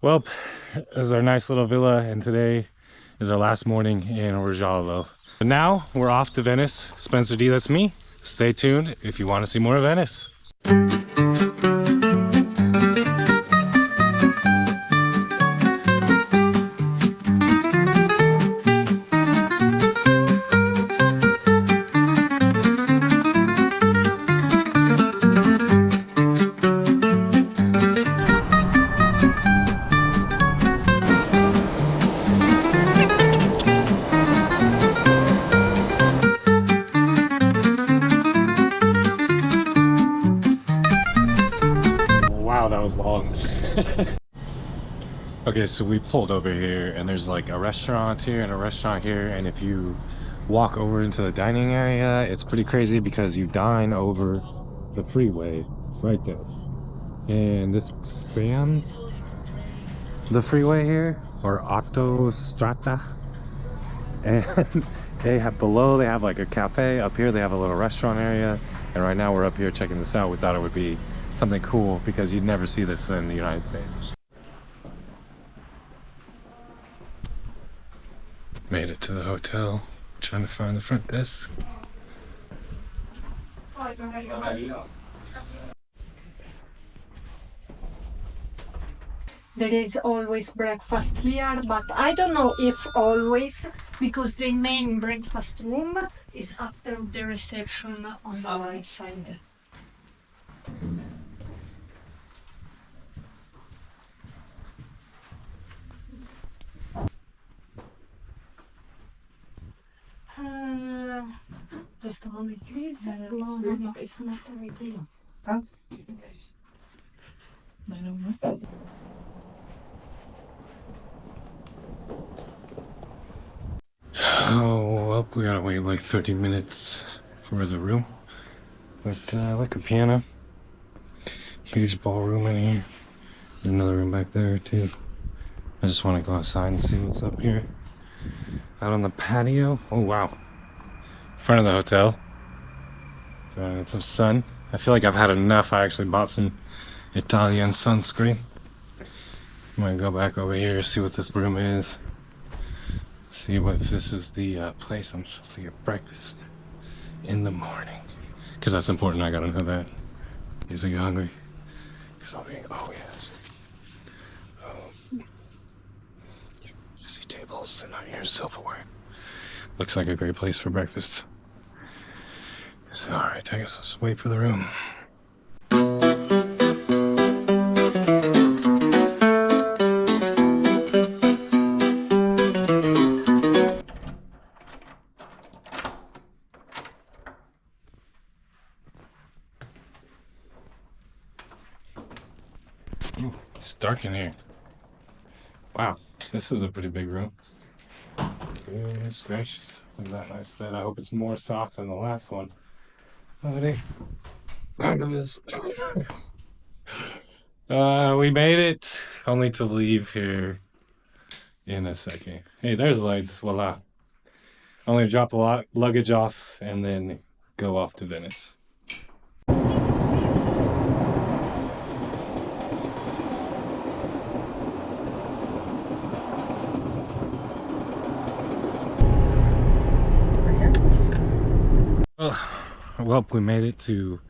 Well, this is our nice little villa, and today is our last morning in Rialto. But now we're off to Venice. Spencerdthatsme. Stay tuned if you want to see more of Venice. Wow, that was long. Okay, so we pulled over here and there's like a restaurant here and a restaurant here, and if you walk over into the dining area, it's pretty crazy because you dine over the freeway right there. And this spans the freeway here, or Autostrada. And they have like a cafe. Up here they have a little restaurant area, and right now we're up here checking this out. We thought it would be something cool because you'd never see this in the United States. Made it to the hotel, trying to find the front desk. There is always breakfast here, but I don't know if always, because the main breakfast room is after the reception on the right side. Just a moment, please. No, it's not really. Oh, well, we gotta wait like 30 minutes for the room. But I like a piano. Huge ballroom in here. Another room back there too. I just want to go outside and see what's up here. Out on the patio. Oh wow. Front of the hotel. Some sun. I feel like I've had enough. I actually bought some Italian sunscreen. I'm gonna go back over here, see what this room is. See if this is the place I'm supposed to get breakfast in the morning. Because that's important, I gotta know that. Is he hungry? Because I'll be, oh yes. See tables and out here silverware. Looks like a great place for breakfast. So, alright, I guess let's wait for the room. Ooh, it's dark in here. Wow, this is a pretty big room. Goodness gracious. Look at that nice bed. I hope it's more soft than the last one. Oh, it kind of is. We made it, only to leave here in a second. Hey, there's lights. Voila. Only drop a lot luggage off and then go off to Venice. Well, we made it to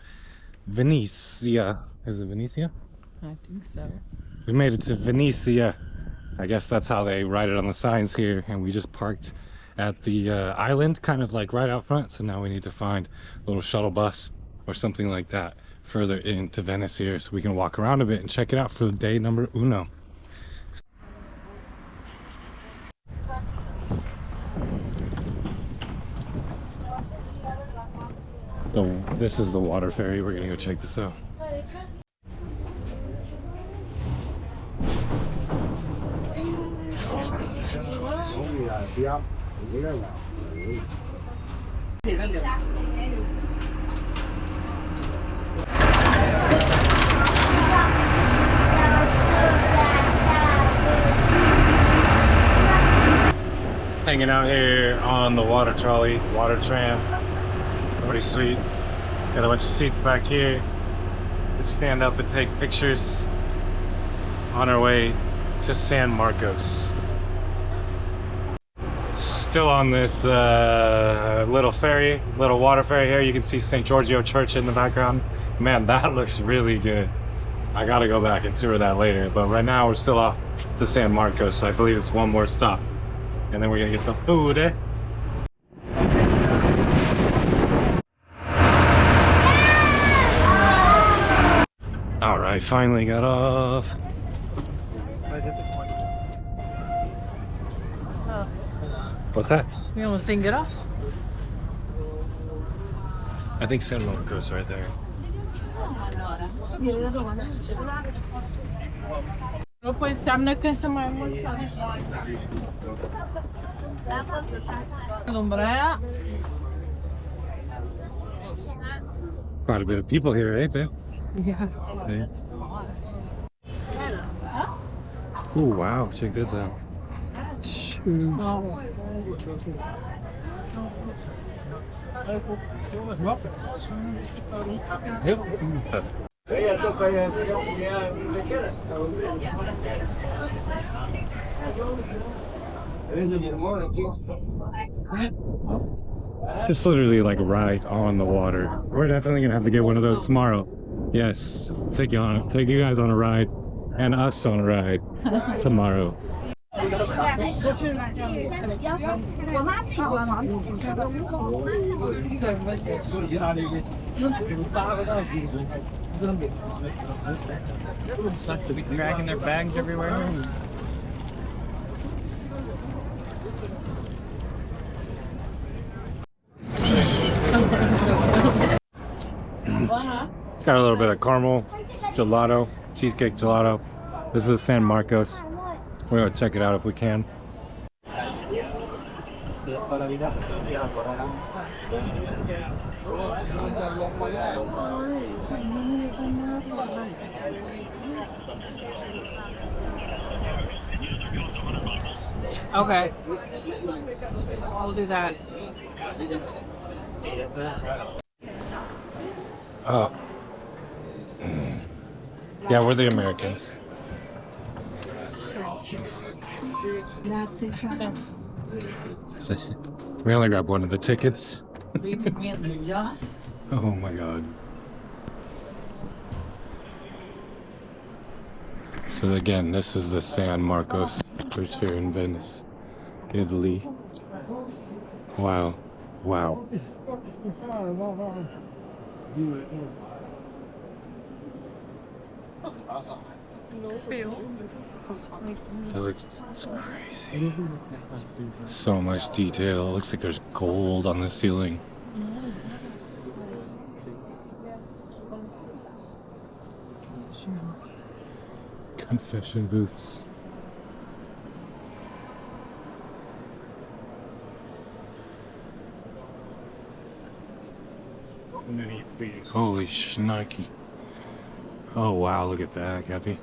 Venice. Is it Venice? I think so. We made it to Venice. I guess that's how they write it on the signs here. And we just parked at the island, kind of like right out front. So now we need to find a little shuttle bus or something like that further into Venice here, so we can walk around a bit and check it out for the day number uno. So this is the water ferry. We're gonna go check this out. Hanging out here on the water trolley, water tram. Pretty sweet. Got a bunch of seats back here. Let's stand up and take pictures on our way to San Marcos. Still on this little ferry, little water ferry here. You can see St. Giorgio Church in the background. Man, that looks really good. I gotta go back and tour that later. But right now we're still off to San Marcos. So I believe it's one more stop. And then we're gonna get the food, eh? All right, finally got off. What's that? You want to sing it off? I think San Marcos right there. Nu, păi înseamnă că să mai mult Lumbrea. Quite a bit of people here, eh, babe? Yeah. Yeah. Oh wow, check this out. Just literally like a ride on the water. We're definitely gonna have to get one of those tomorrow. Yes, take you guys on a ride, and us on a ride tomorrow. Sucks to be dragging their bags everywhere. Got a little bit of caramel gelato, cheesecake gelato. This is San Marcos. We're gonna check it out if we can. Okay. We'll do that. Oh. Yeah, we're the Americans. We only grabbed one of the tickets. Oh my god. So again, this is the San Marcos Bridge here in Venice, Italy. Wow. Wow. That looks crazy. So much detail. Looks like there's gold on the ceiling. Confession booths. Holy shnikey. Oh wow, look at that, Kathy.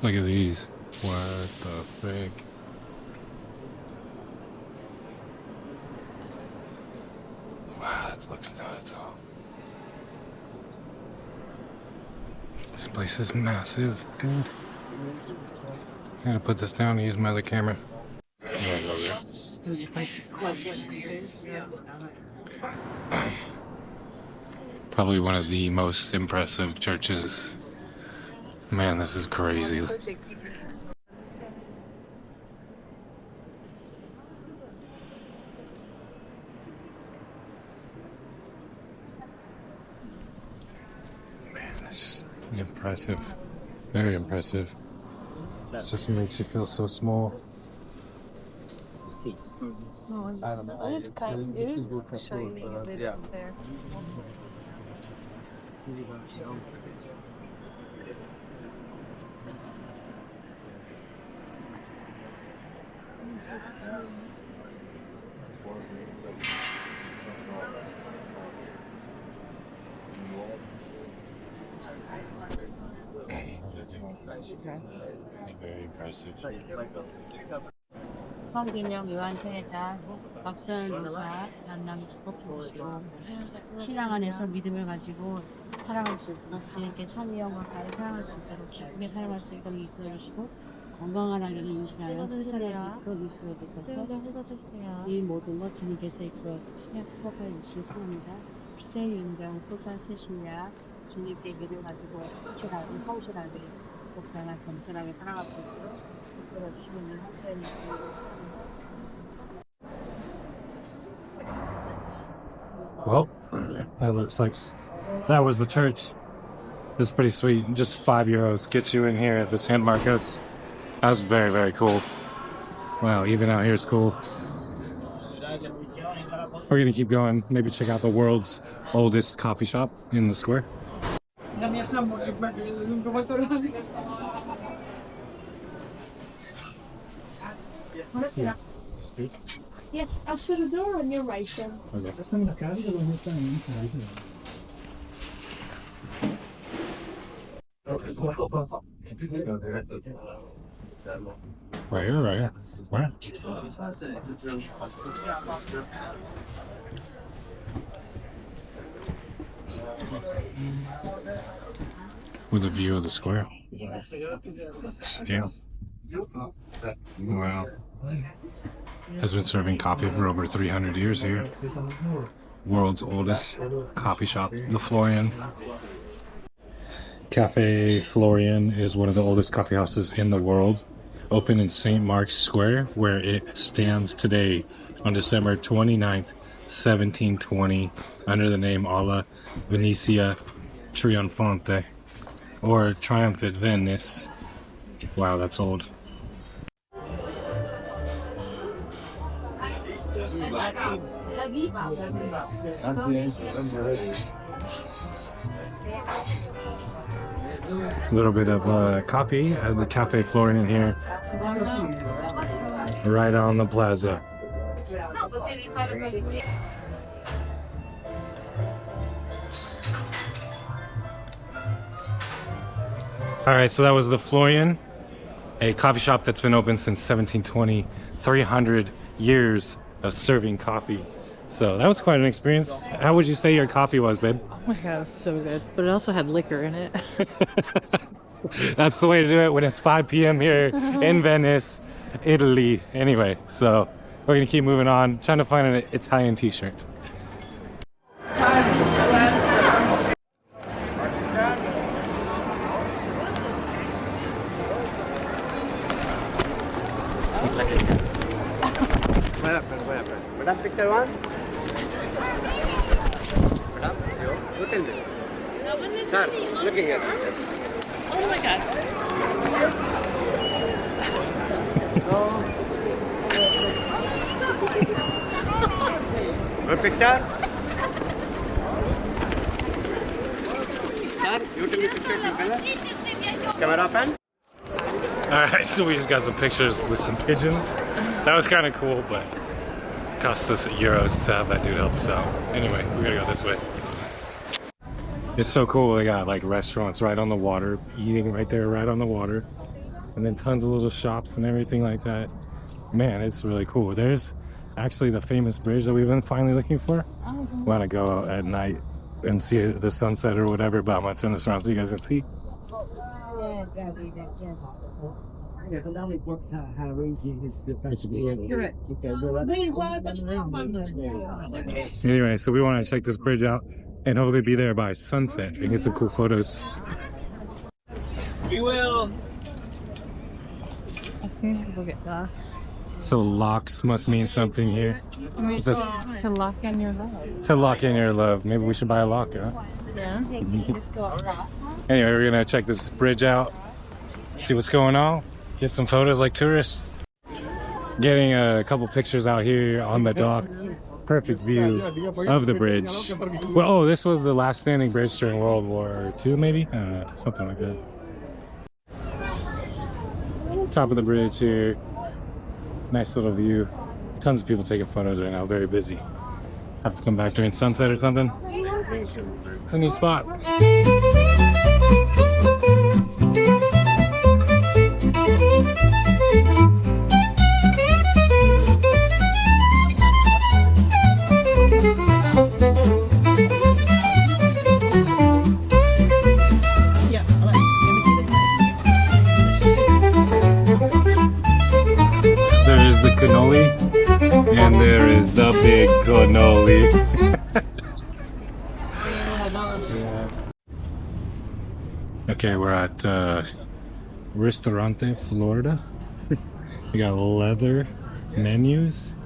Look at these. What the frick? Wow, that looks nuts. This place is massive, dude. I gotta put this down and use my other camera. Yeah, go there. Probably one of the most impressive churches. Man, this is crazy. Man, it's just impressive. Very impressive. It just makes you feel so small. It's kind of shining a bit up there. Very impressive. Không tin nhau người anh thuê cha. 막살로사 만남 축복해주시고 신앙 안에서 믿음을 가지고 살아갈 수 있고 주님께 참여와 가를 사랑할 수 있도록 기쁘게 살아갈 수 있도록 이끌어주시고 건강한 아기를 임신하여 출산할 수 있도록 이끌어주셔서 이 모든 것 주님께서 이끌어주시며 수고하여 주시기 바랍니다. 제 인정 끝까지 쓰시냐 주님께 믿음 가지고 성실하게 복당한 정실하게 살아가고 있도록 이끌어주시면 하세요. Well, that looks like that was the church. It's pretty sweet. Just €5 gets you in here at the San Marcos. That's very, very cool. Wow, even out here is cool. We're gonna keep going. Maybe check out the world's oldest coffee shop in the square. Yes, after the door on your right side. Okay. Right here, right here. Where? With a view of the square. Yeah. Wow. Has been serving coffee for over 300 years here. World's oldest coffee shop, the Florian. Cafe Florian is one of the oldest coffee houses in the world. Opened in St. Mark's Square, where it stands today on December 29th, 1720, under the name Alla Venezia Triunfante, or Triumphant Venice. Wow, that's old. A little bit of coffee at the Cafe Florian here, right on the plaza. Alright, so that was the Florian, a coffee shop that's been open since 1720, 300 years of serving coffee. So that was quite an experience. How would you say your coffee was, babe? Oh my god, it's so good. But it also had liquor in it. That's the way to do it when it's 5 p.m. here in Venice, Italy. Anyway, so we're gonna keep moving on, trying to find an Italian t-shirt. Madam, picture one. Madam, you tell me. Sir, looking here. Oh my god. Good picture. Sir, you tell me picture. Camera open. Alright, so we just got some pictures with some pigeons. That was kind of cool, but it cost us euros to have that dude help us out. Anyway, we gotta go this way. It's so cool. They got like restaurants right on the water, eating right there, right on the water, and then tons of little shops and everything like that. Man, it's really cool. There's actually the famous bridge that we've been finally looking for. We want to go out at night and see the sunset or whatever, but I'm gonna turn this around so you guys can see. Anyway, so we want to check this bridge out and hopefully be there by sunset and get some cool photos. We will. I've seen people get that. So locks must mean something here. To lock in your love. To lock in your love. Maybe we should buy a lock, huh? Yeah. Just go across. Anyway, we're gonna check this bridge out, see what's going on, get some photos like tourists. Getting a couple pictures out here on the dock. Perfect view of the bridge. Well, oh, this was the last standing bridge during World War II, maybe? Something like that. Top of the bridge here. Nice little view. Tons of people taking photos right now, very busy. Have to come back during sunset or something. It's a neat spot. Okay, we're at Ristorante Florida. We got leather menus,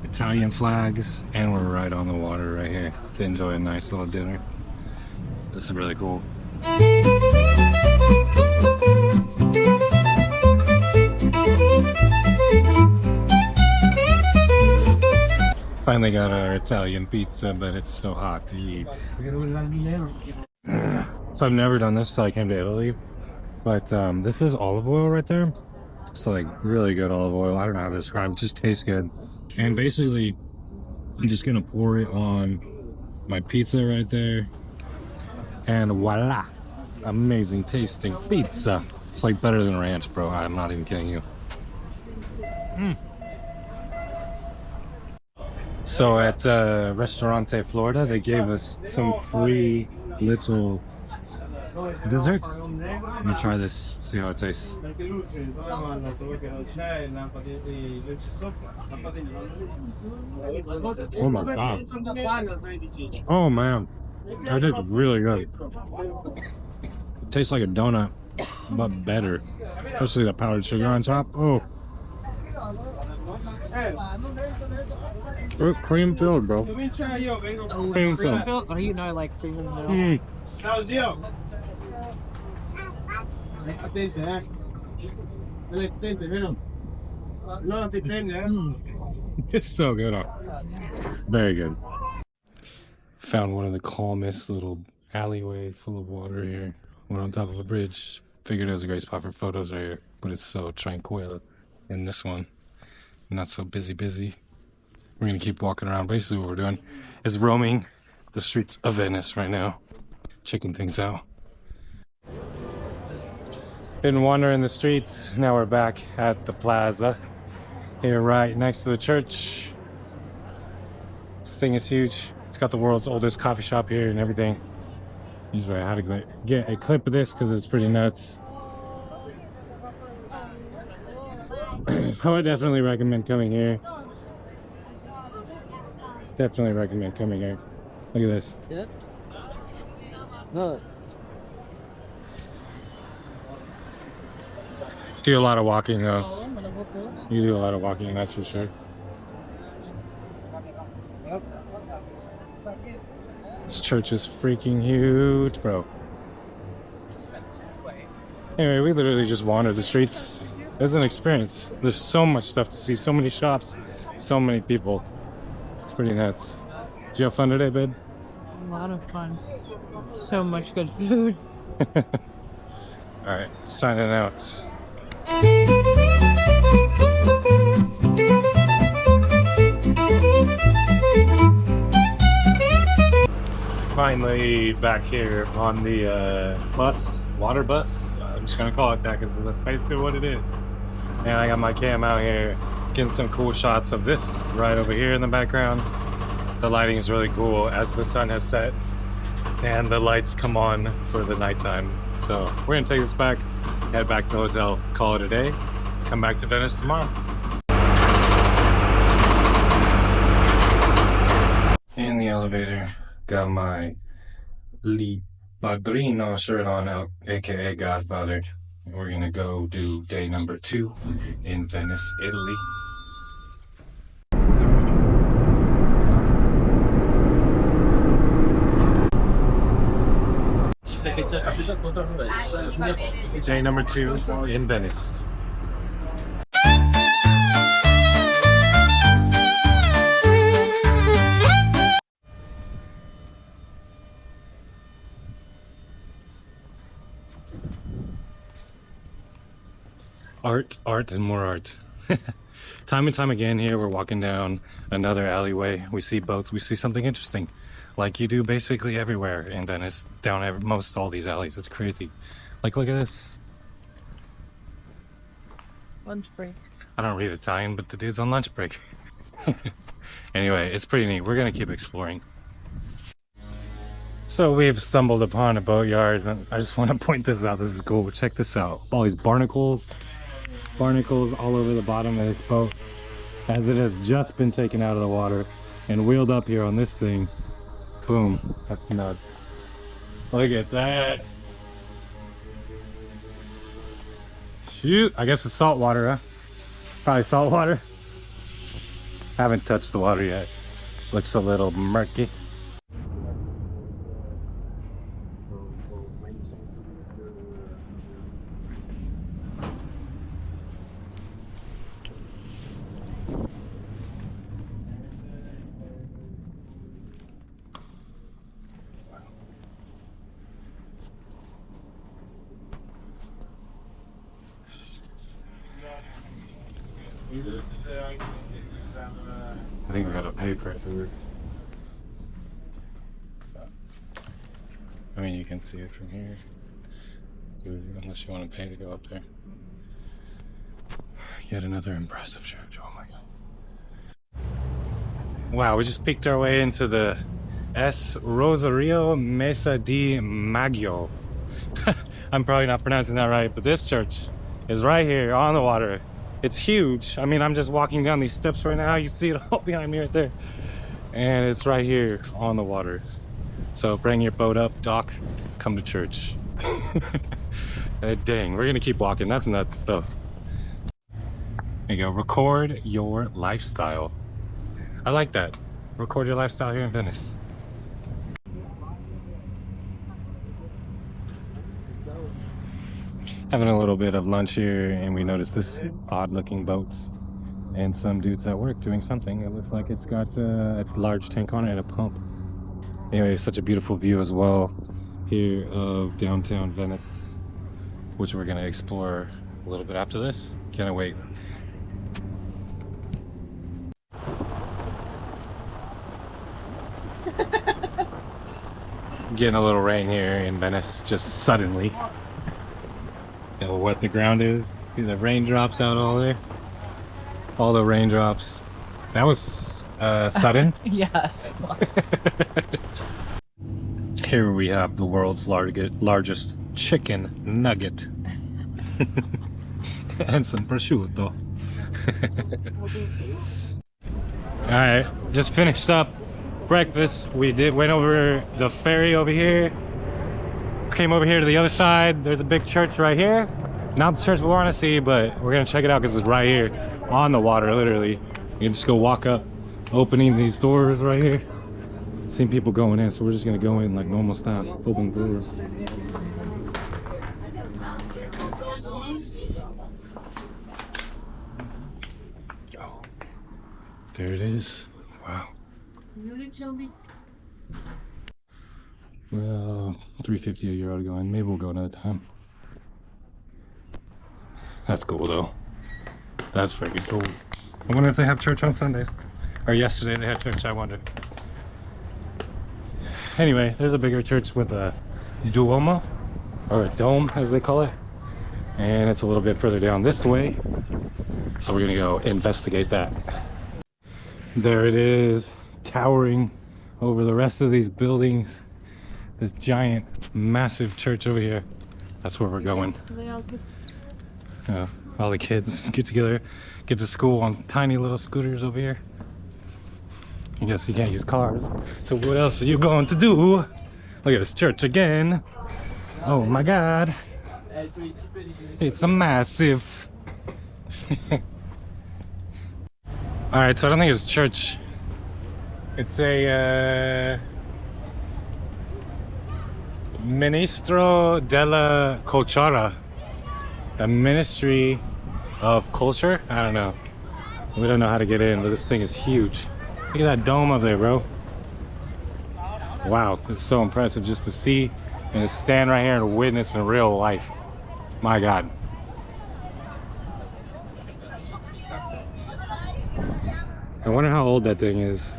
Italian flags, and we're right on the water right here to enjoy a nice little dinner. This is really cool. Finally got our Italian pizza, but it's so hot to eat. So I've never done this till I came to Italy, but this is olive oil right there. So like really good olive oil. I don't know how to describe it. It just tastes good. And basically, I'm just gonna pour it on my pizza right there. And voila! Amazing tasting pizza. It's like better than ranch, bro. I'm not even kidding you. So at Ristorante Florida, they gave us some free little dessert. Let me try this, see how it tastes. Oh my god. Oh man. That is really good. It tastes like a donut, but better. Especially the powdered sugar on top. Oh. We're cream filled, bro. Cream filled. Oh, you know I like cream in the middle. It's so good. Very good. Found one of the calmest little alleyways full of water here. We're on top of a bridge. Figured it was a great spot for photos right here, but it's so tranquil in this one. Not so busy. We're gonna keep walking around. Basically what we're doing is roaming the streets of Venice right now. Checking things out. Been wandering the streets. Now we're back at the plaza. Here right next to the church. This thing is huge. It's got the world's oldest coffee shop here and everything. Usually I had to get a clip of this because it's pretty nuts. I would definitely recommend coming here. Definitely recommend coming here. Look at this. Yep. Nice. Do a lot of walking though. You do a lot of walking, that's for sure. This church is freaking huge, bro. Anyway, we literally just wandered the streets. It was an experience. There's so much stuff to see, so many shops, so many people. It's pretty nuts. Did you have fun today, babe? A lot of fun. So much good food. Alright, signing out. Finally back here on the water bus. I'm just gonna call it that because that's basically what it is. And I got my cam out here getting some cool shots of this right over here in the background. The lighting is really cool as the sun has set and the lights come on for the nighttime. So we're gonna take this back, head back to the hotel, call it a day, come back to Venice tomorrow. In the elevator, got my Li Padrino shirt on, aka Godfather. We're gonna go do day number 2 in Venice, Italy. Day number 2 in Venice. Art, and more art. Time and time again here, we're walking down another alleyway. We see boats, we see something interesting. Like you do basically everywhere in Venice, down most all these alleys. It's crazy. Like, look at this. Lunch break. I don't read Italian, but the dude's on lunch break. Anyway, it's pretty neat. We're gonna keep exploring. So we've stumbled upon a boatyard. I just want to point this out. This is cool. Check this out. All these barnacles all over the bottom of this boat as it has just been taken out of the water and wheeled up here on this thing. Boom. That's nuts. Look at that. Shoot, I guess it's salt water, huh? Probably salt water. Haven't touched the water yet. Looks a little murky. I think we gotta pay for it. I mean, you can see it from here, unless you want to pay to go up there. Yet another impressive church. Oh my god! Wow, we just peeked our way into the S. Rosario Mesa di Maggio. I'm probably not pronouncing that right, but this church is right here on the water. It's huge. I mean, I'm just walking down these steps right now. You see it all behind me right there. And it's right here on the water. So bring your boat up, dock, come to church. Dang, we're gonna keep walking. That's nuts though. There you go, record your lifestyle. I like that. Record your lifestyle here in Venice. Having a little bit of lunch here, and we noticed this odd looking boats and some dudes at work doing something. It looks like it's got a large tank on it and a pump. Anyway, such a beautiful view as well here of downtown Venice, which we're gonna explore a little bit after this. Can't wait. Getting a little rain here in Venice just suddenly. You know what the ground is? See the raindrops out all there? All the raindrops. That was sudden. Yes, it was. Here we have the world's largest chicken nugget. And some prosciutto. Alright, just finished up breakfast. We went over the ferry over here. Came over here to the other side. There's a big church right here. Not the church we want to see, but we're gonna check it out because it's right here on the water, literally. You can just go walk up, opening these doors right here. Seen people going in, so we're just gonna go in like normal style, open doors. Oh, there it is. Wow. Well, $3.50 a euro to go in. Maybe we'll go another time. That's cool though. That's freaking cool. I wonder if they have church on Sundays. Or yesterday they had church, I wonder. Anyway, there's a bigger church with a duomo, or a dome as they call it. And it's a little bit further down this way. So we're gonna go investigate that. There it is, towering over the rest of these buildings. This giant, massive church over here. That's where we're going. All the kids get together, get to school on tiny little scooters over here. I guess you can't use cars. So what else are you going to do? Look at this church again. Oh my God. It's a massive. All right, so I don't think it's a church. It's a Ministro della Cultura, the Ministry of Culture. I don't know. We don't know how to get in, but this thing is huge. Look at that dome up there, bro. Wow, it's so impressive just to see and to stand right here and witness in real life. My God. I wonder how old that thing is.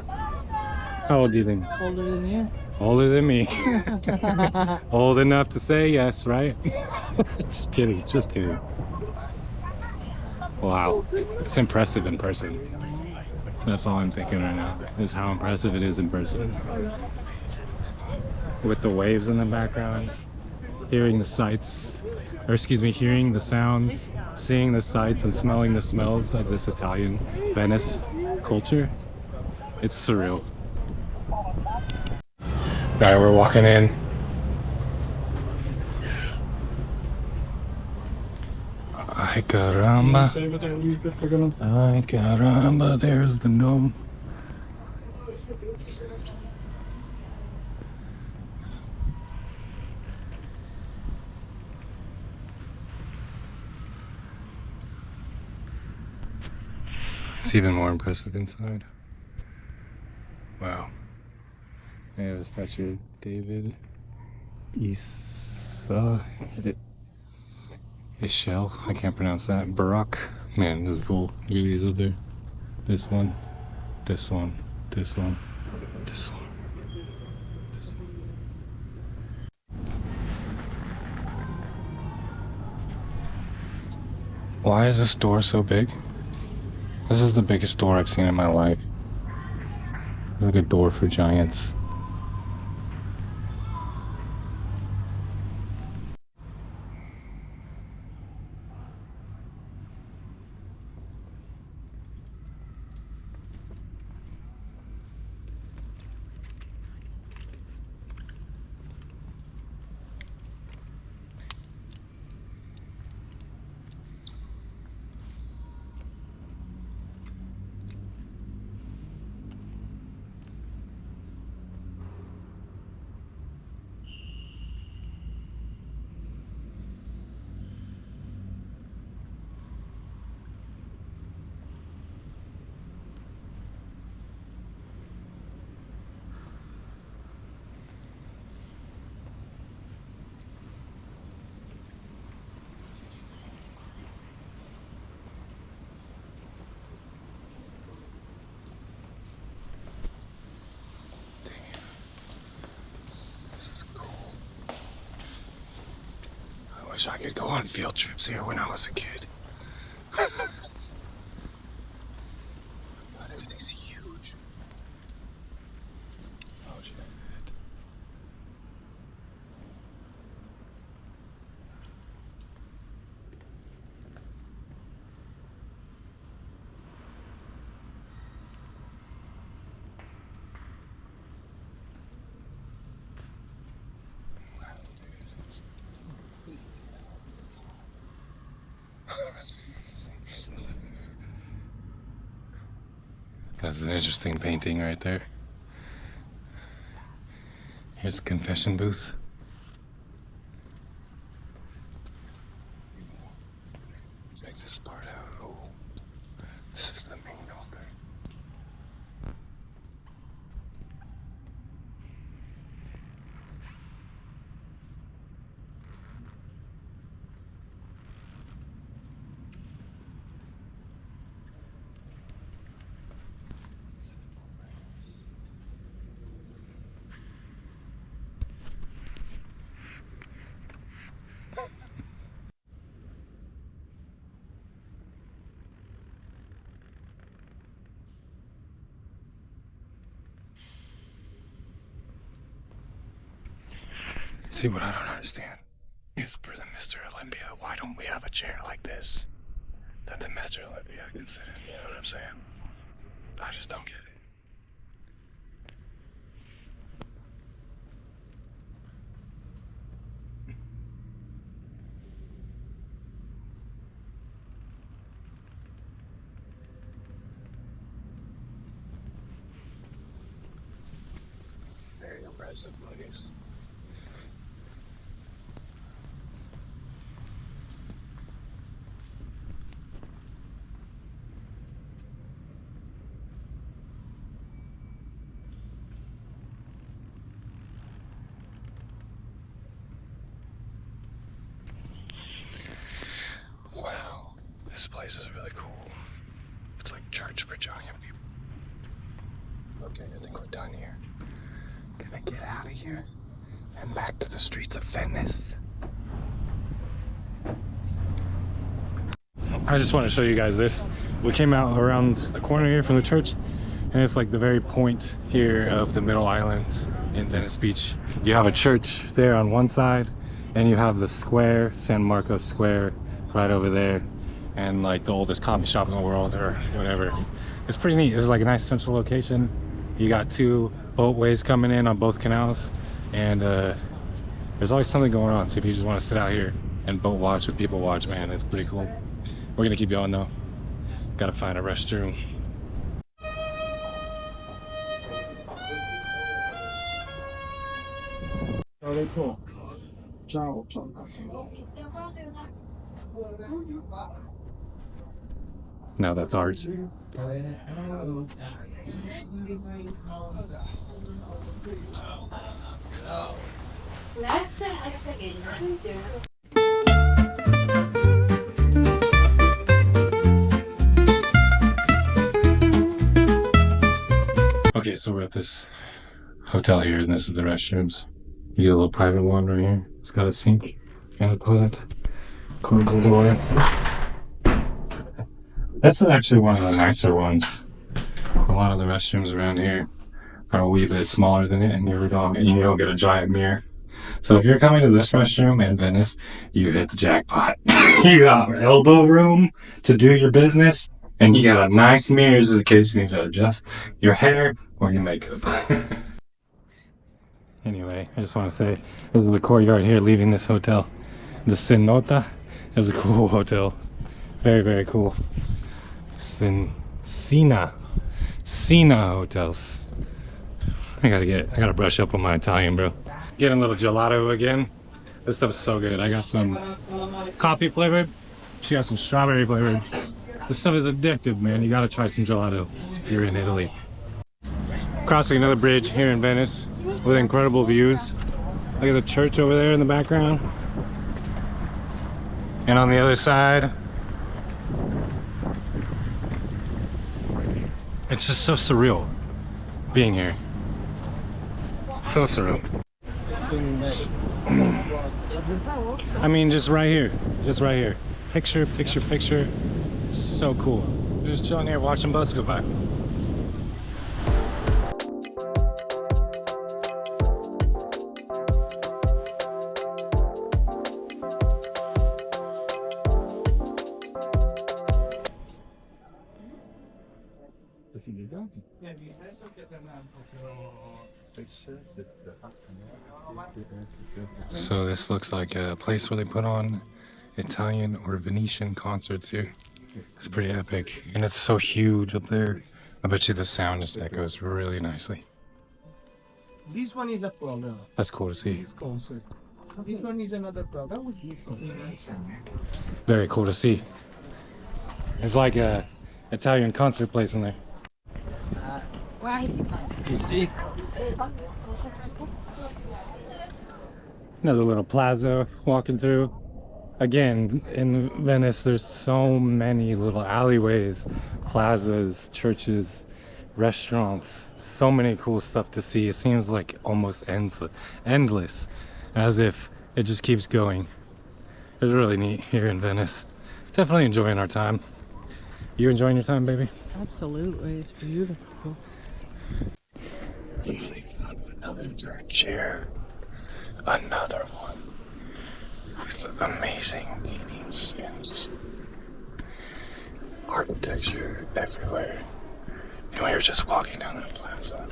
How old do you think? Older than you. Older than me. Old enough to say yes, right? Just kidding, just kidding. Wow, it's impressive in person. That's all I'm thinking right now, is how impressive it is in person. With the waves in the background, hearing the sights, or excuse me, hearing the sounds, seeing the sights and smelling the smells of this Italian Venice culture. It's surreal. Alright, we're walking in. Ay caramba. Ay caramba, there's the gnome. It's even more impressive inside. Wow. They have a statue of David. Ishel, I can't pronounce that. Barak. Man, this is cool. Look at these up there. This one, this one, this one, this one. Why is this door so big? This is the biggest door I've seen in my life. Like a door for giants. I wish I could go on field trips here when I was a kid. But everything's huge. Oh shit. That's an interesting painting right there. Here's the confession booth. Check this part out. Oh, this is the main altar. See, what I don't understand is for the Mr. Olympia, why don't we have a chair like this that the Mr. Olympia can sit in? You know what I'm saying? I just don't get it. Very impressive place. Wow, this place is really cool. It's like church for giant people. Okay, I think we're done here. Gonna get out of here and back to the streets of Venice. I just want to show you guys this. We came out around the corner here from the church, and it's like the very point here of the middle island in Venice Beach. You have a church there on one side, and you have the square, San Marcos Square, right over there, and like the oldest coffee shop in the world or whatever. It's pretty neat. This is like a nice central location. You got two boatways coming in on both canals, and there's always something going on. So if you just want to sit out here and boat watch or people watch, man, it's pretty cool. We're gonna keep going though. Gotta find a restroom. Now that's art. Okay, so we're at this hotel here, and this is the restrooms. You get a little private one right here. It's got a sink and a toilet. Close the door. That's actually one of the nicer ones. A lot of the restrooms around here are a wee bit smaller than it, and you don't get a giant mirror. So if you're coming to this restroom in Venice, you hit the jackpot. You got elbow room to do your business, and you got a nice mirror just in case you need to adjust your hair or your makeup. Anyway, I just want to say, this is the courtyard here leaving this hotel. The Cenote is a cool hotel. Very, very cool. Sina hotels. I gotta brush up on my Italian, bro. Getting a little gelato again. This stuff's so good. I got some coffee flavored. She got some strawberry flavored. This stuff is addictive, man. You gotta try some gelato if you're in Italy. Crossing another bridge here in Venice with incredible views. Look at the church over there in the background. And on the other side, it's just so surreal being here. So surreal. I mean, just right here. Just right here. Picture, picture, picture. So cool. Just chilling here watching boats go by. So this looks like a place where they put on Italian or Venetian concerts here. It's pretty epic. And it's so huge up there. I bet you the sound just echoes really nicely. This one is a program. That's cool to see. This concert. This one is another program. Very cool to see. It's like a Italian concert place in there. Another little plaza walking through. Again, in Venice, there's so many little alleyways, plazas, churches, restaurants, so many cool stuff to see. It seems like almost endless, as if it just keeps going. It's really neat here in Venice. Definitely enjoying our time. You enjoying your time, baby? Absolutely, it's beautiful. Another third chair. Another one. With amazing paintings and just architecture everywhere. And we were just walking down that plaza.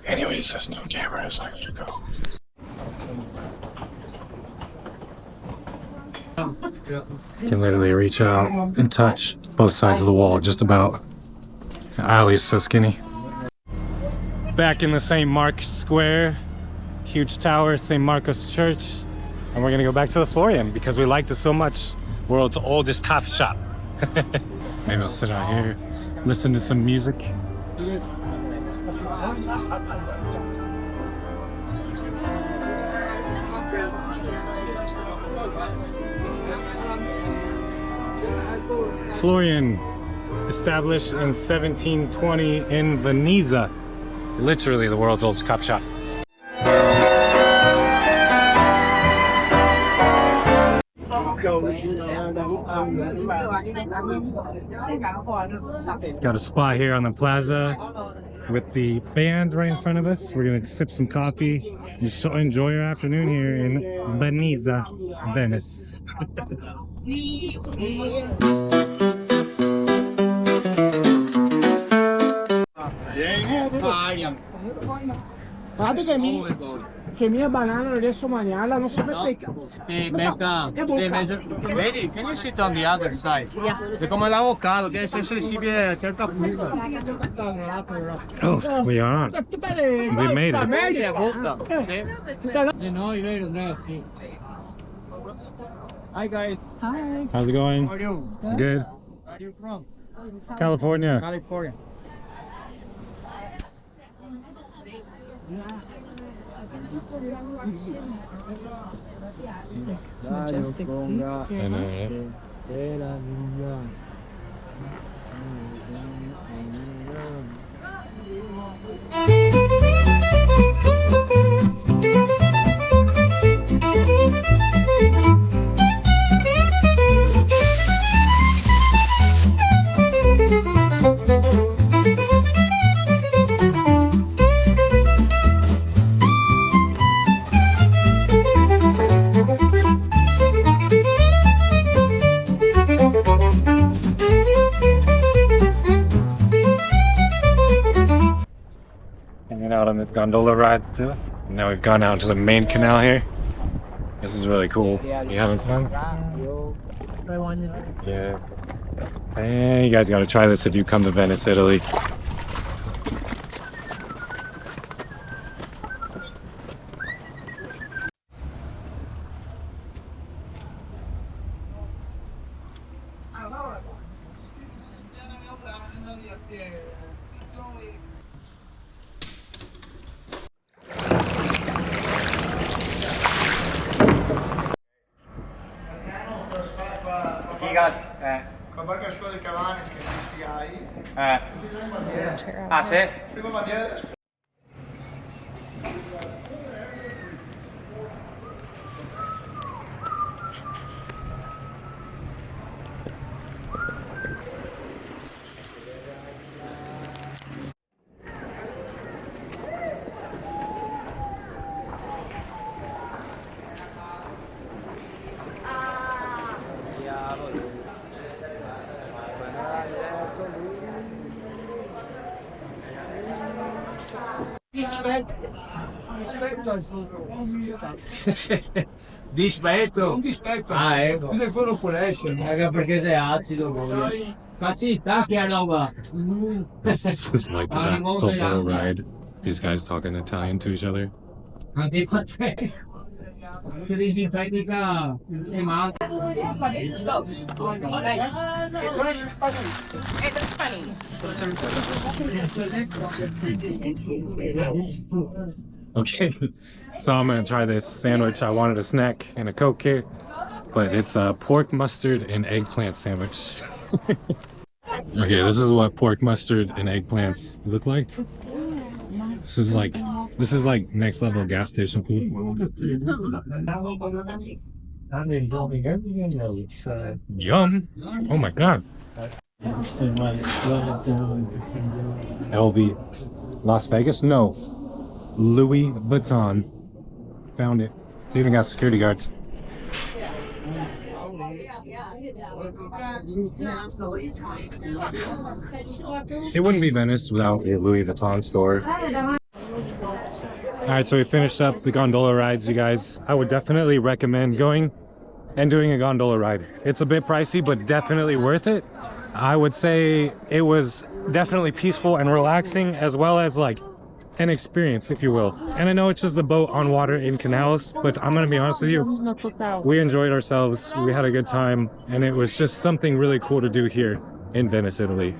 Anyways, there's no cameras. I gotta go. You can literally reach out and touch both sides of the wall, just about. The alley is so skinny. Back in the St. Mark's Square, huge tower, St. Marcos Church, and we're gonna go back to the Florian because we liked it so much. World's oldest coffee shop. Maybe I'll sit out here, listen to some music. Florian, established in 1720 in Venice. Literally the world's oldest coffee shop. Got a spot here on the plaza with the band right in front of us. We're gonna sip some coffee and just enjoy our afternoon here in Venice, Venice. che mia banana adesso mangiarla, non so perché. Sì, becca. Vedi, can you sit on the other side? È come l'avocado, deve essere sensibile a certa frutta. Oh, we are on. We made it. Media frutta. Sì. No, io vedo, sì. Hi guys. Hi. How's it going? How are you? Good. Where are you from? California. California. Majestic seats here. And, hanging out on the gondola ride too. Now we've gone out to the main canal here. This is really cool. You having fun? Yeah. Hey, you guys gotta try this if you come to Venice, Italy. Figa, La barca sua del Canals che si sfigai. Ah, sì? Prima bandiera della Dispetto. Un dispetto. Ah, ecco. Quello non può essere. Raga, perché sei acido poi. Cazzi, tacchi a roba. This is like the whole ride. These guys talking Italian to each other. Anche per te. Che disinfettica le mani. Okay, so I'm gonna try this sandwich. I wanted a snack and a Coke here, but it's a pork mustard and eggplant sandwich. Okay, this is what pork mustard and eggplants look like. This is like next level gas station food. Yum! Oh my god. LV. Las Vegas? No. Louis Vuitton. Found it. They even got security guards. It wouldn't be Venice without a Louis Vuitton store. Alright, so we finished up the gondola rides, you guys. I would definitely recommend going and doing a gondola ride. It's a bit pricey, but definitely worth it. I would say it was definitely peaceful and relaxing, as well as like an experience, if you will. And I know it's just a boat on water in Canals, but I'm gonna be honest with you, we enjoyed ourselves, we had a good time, and it was just something really cool to do here in Venice, Italy.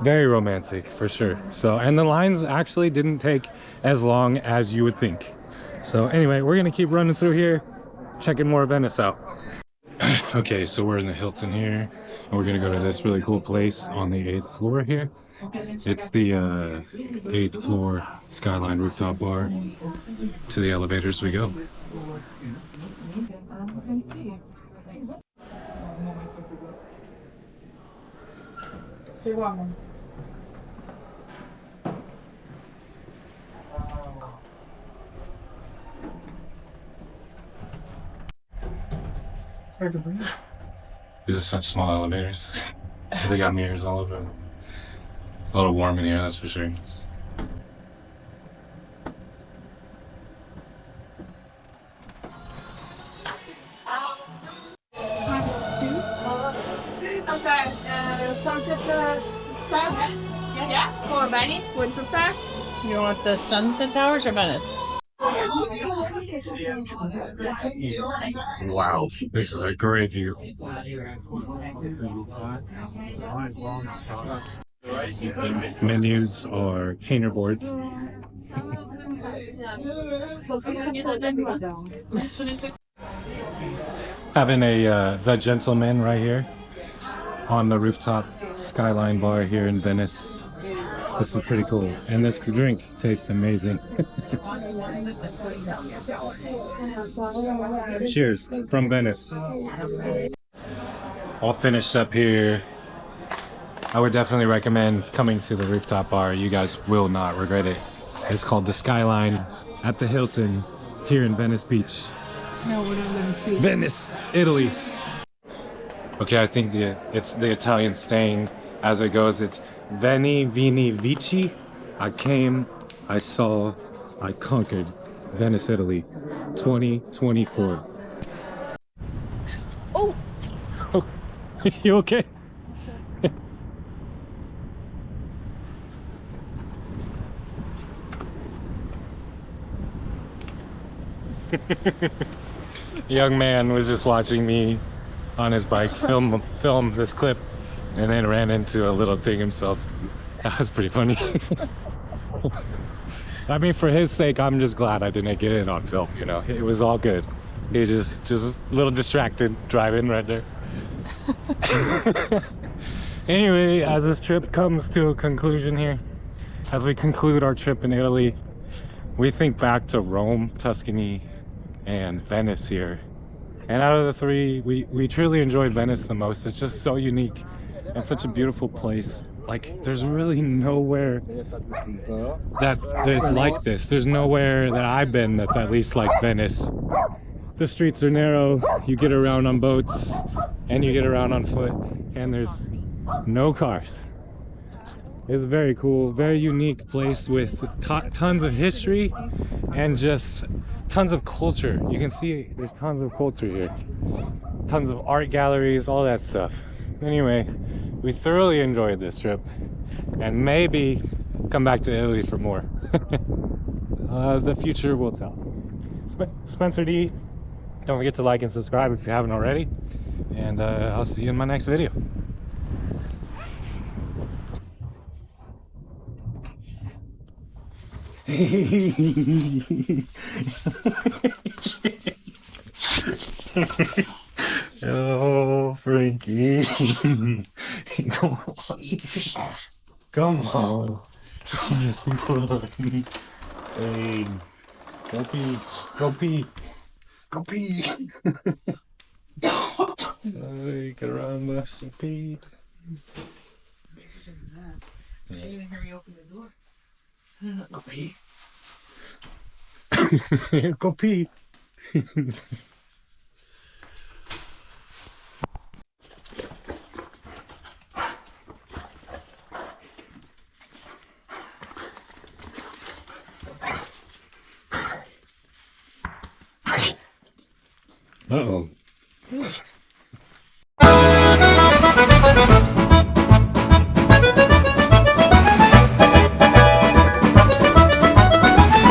Very romantic, for sure. So, and the lines actually didn't take as long as you would think. So anyway, we're gonna keep running through here, checking more Venice out. Okay, so we're in the Hilton here, and we're gonna go to this really cool place on the 8th floor here. It's the 8th floor skyline rooftop bar. To the elevators we go. These are such small elevators. They got mirrors all over them. A little warm in here, that's for sure. For Venice, would prefer. You want the Sunset Towers or Venice? Wow, this is a great view. Menus are painter boards. Having a The Gentleman right here on the rooftop skyline bar here in Venice. This is pretty cool. And this drink tastes amazing. Cheers from Venice. All finished up here. I would definitely recommend coming to the rooftop bar. You guys will not regret it. It's called the Skyline at the Hilton here in Venice Beach. Venice, Italy. Okay, I think it's the Italian saying as it goes. It's Veni, Vini, Vici. I came, I saw, I conquered. Venice, Italy, 2024. Oh! You okay? Young man was just watching me on his bike film this clip and then ran into a little thing himself. That was pretty funny. I mean, for his sake, I'm just glad I didn't get it on film, you know. It was all good. He was just a little distracted driving right there. Anyway, as this trip comes to a conclusion here, as we conclude our trip in Italy, we think back to Rome, Tuscany, and Venice here. And out of the three, we truly enjoyed Venice the most. It's just so unique and such a beautiful place. Like, there's really nowhere that there's like this. There's nowhere that I've been that's at least like Venice. The streets are narrow, you get around on boats, and you get around on foot, and there's no cars. It's a very cool, very unique place with tons of history and just tons of culture. You can see there's tons of culture here. Tons of art galleries, all that stuff. Anyway, we thoroughly enjoyed this trip and maybe come back to Italy for more. The future will tell. Spencer D, don't forget to like and subscribe if you haven't already. And I'll see you in my next video. Oh, Frankie. Come on. Come on. Hey, go pee. Go pee. Go pee. Hey, get around, Master Pete. Go pee. Go pee. Uh-oh.